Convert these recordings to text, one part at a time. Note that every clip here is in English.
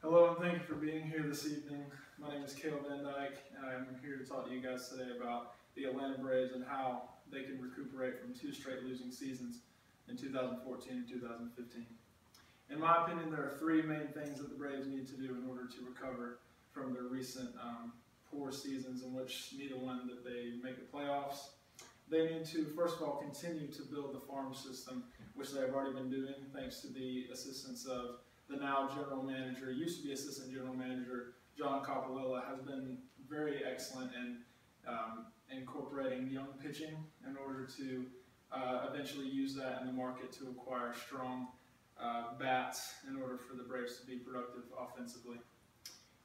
Hello and thank you for being here this evening. My name is Cale Van Dyke and I'm here to talk to you guys today about the Atlanta Braves and how they can recuperate from 2 straight losing seasons in 2014 and 2015. In my opinion, there are 3 main things that the Braves need to do in order to recover from their recent poor seasons in which neither one that they make the playoffs. They need to, first of all, continue to build the farm system, which they've already been doing thanks to the assistance of the now general manager, used to be assistant general manager, John Coppolella, has been very excellent in incorporating young pitching in order to eventually use that in the market to acquire strong bats in order for the Braves to be productive offensively.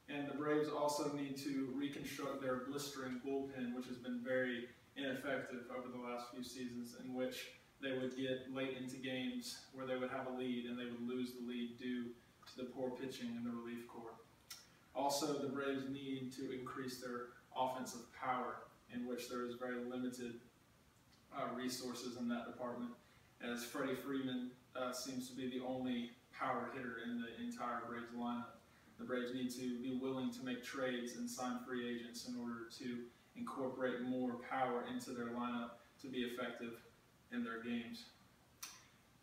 And the Braves also need to reconstruct their blistering bullpen, which has been very ineffective over the last few seasons, in which they would get late into games where they would have a lead and they would lose the lead due to the poor pitching in the relief corps. Also, the Braves need to increase their offensive power, in which there is very limited resources in that department, as Freddie Freeman seems to be the only power hitter in the entire Braves lineup. The Braves need to be willing to make trades and sign free agents in order to incorporate more power into their lineup to be effective in their games.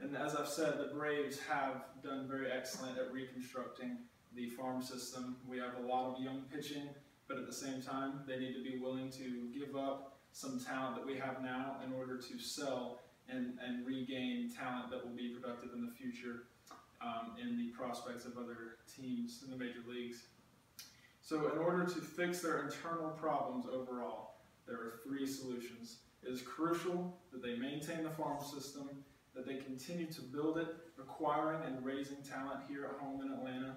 And as I've said, the Braves have done very excellent at reconstructing the farm system. We have a lot of young pitching, but at the same time, they need to be willing to give up some talent that we have now in order to sell and regain talent that will be productive in the future in the prospects of other teams in the major leagues. So in order to fix their internal problems overall, there are 3 solutions. It is crucial that they maintain the farm system, that they continue to build it, acquiring and raising talent here at home in Atlanta,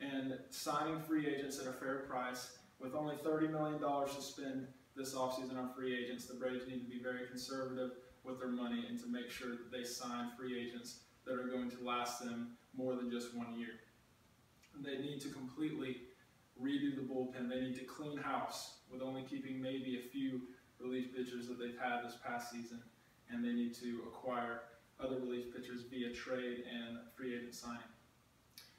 and signing free agents at a fair price. With only $30 million to spend this offseason on free agents, the Braves need to be very conservative with their money and to make sure that they sign free agents that are going to last them more than just 1 year. They need to completely redo the bullpen. They need to clean house with only keeping maybe a few relief pitchers that they've had this past season, and they need to acquire other relief pitchers via trade and free agent signing.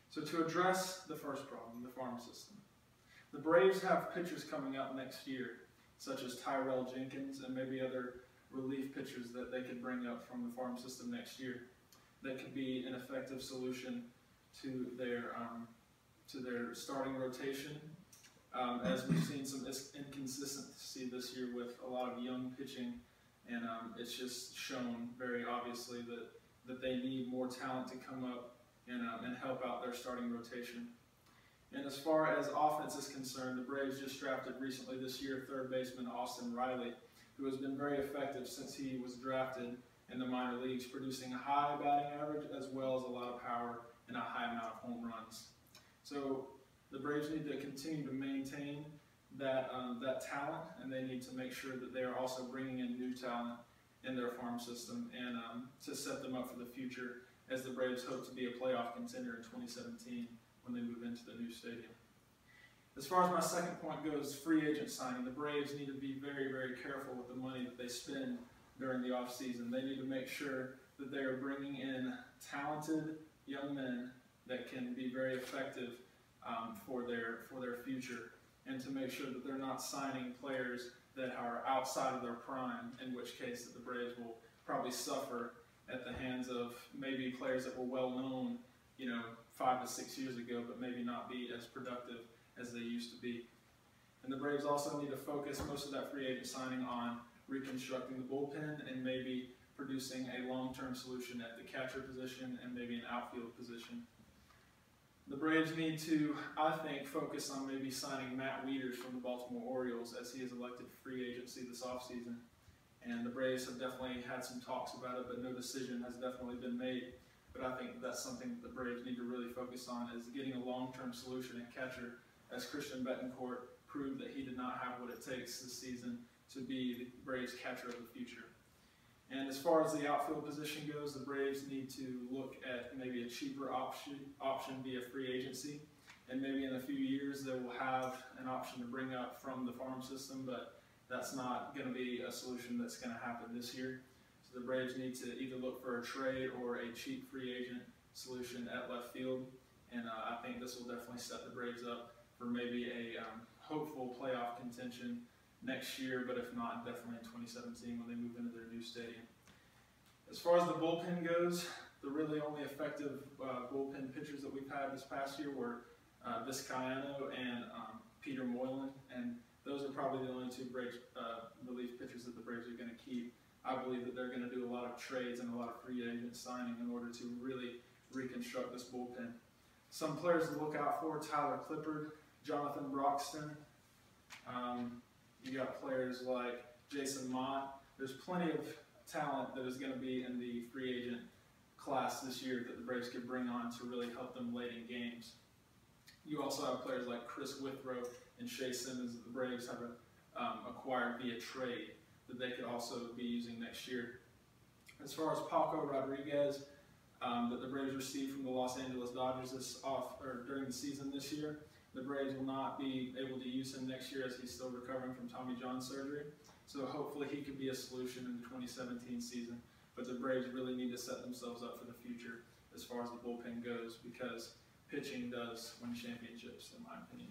So to address the first problem, the farm system, the Braves have pitchers coming up next year, such as Tyrell Jenkins and maybe other relief pitchers that they could bring up from the farm system next year that could be an effective solution to their starting rotation. As we've seen some inconsistency this year with a lot of young pitching, and it's just shown very obviously that they need more talent to come up and help out their starting rotation. And as far as offense is concerned, the Braves just drafted recently this year 3rd baseman Austin Riley, who has been very effective since he was drafted in the minor leagues, producing a high batting average as well as a lot of power and a high amount of home runs. So the Braves need to continue to maintain that talent, and they need to make sure that they are also bringing in new talent in their farm system and to set them up for the future as the Braves hope to be a playoff contender in 2017 when they move into the new stadium. As far as my second point goes, free agent signing, the Braves need to be very, very careful with the money that they spend during the offseason. They need to make sure that they are bringing in talented young men that can be very effective for their future, and to make sure that they're not signing players that are outside of their prime, in which case that the Braves will probably suffer at the hands of maybe players that were well known, 5 to 6 years ago, but maybe not be as productive as they used to be. And the Braves also need to focus most of that free agent signing on reconstructing the bullpen and maybe producing a long-term solution at the catcher position and maybe an outfield position. The Braves need to, I think, focus on maybe signing Matt Wieters from the Baltimore Orioles, as he is elected free agency this offseason. And the Braves have definitely had some talks about it, but no decision has definitely been made. But I think that's something that the Braves need to really focus on, is getting a long-term solution at catcher, as Christian Betancourt proved that he did not have what it takes this season to be the Braves catcher of the future. And as far as the outfield position goes, the Braves need to look at maybe a cheaper option via free agency and maybe in a few years they will have an option to bring up from the farm system, but that's not going to be a solution that's going to happen this year. So the Braves need to either look for a trade or a cheap free agent solution at left field, and I think this will definitely set the Braves up for maybe a hopeful playoff contention next year, but if not, definitely in 2017 when they move into their new stadium. As far as the bullpen goes, the really only effective bullpen pitchers that we've had this past year were Vizcaino and Peter Moylan, and those are probably the only two Braves relief pitchers that the Braves are going to keep. I believe that they're going to do a lot of trades and a lot of free agent signing in order to really reconstruct this bullpen. Some players to look out for: Tyler Clippard, Jonathan Broxton. You got players like Jason Mott. There's plenty of talent that is going to be in the free agent class this year that the Braves could bring on to really help them late in games. You also have players like Chris Withrow and Shea Simmons that the Braves have acquired via trade that they could also be using next year. As far as Paco Rodriguez, that the Braves received from the Los Angeles Dodgers during the season this year, the Braves will not be able to use him next year as he's still recovering from Tommy John surgery. So hopefully he could be a solution in the 2017 season. But the Braves really need to set themselves up for the future as far as the bullpen goes, because pitching does win championships, in my opinion.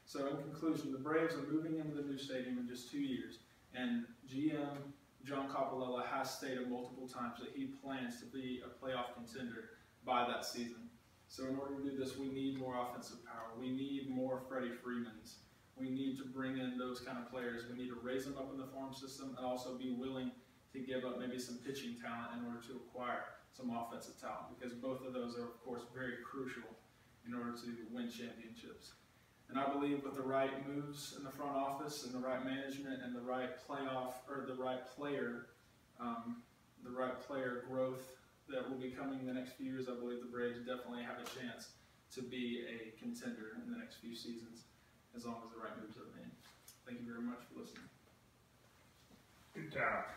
So in conclusion, the Braves are moving into the new stadium in just 2 years, and GM John Coppolella has stated multiple times that he plans to be a playoff contender by that season. So in order to do this, we need more offensive power. We need more Freddie Freemans. We need to bring in those kind of players. We need to raise them up in the farm system and also be willing to give up maybe some pitching talent in order to acquire some offensive talent, because both of those are, of course, very crucial in order to win championships. And I believe with the right moves in the front office and the right management and the right player growth that will be coming in the next few years, I believe the Braves definitely have a chance to be a contender in the next few seasons, as long as the right moves are made. Thank you very much for listening. Good job.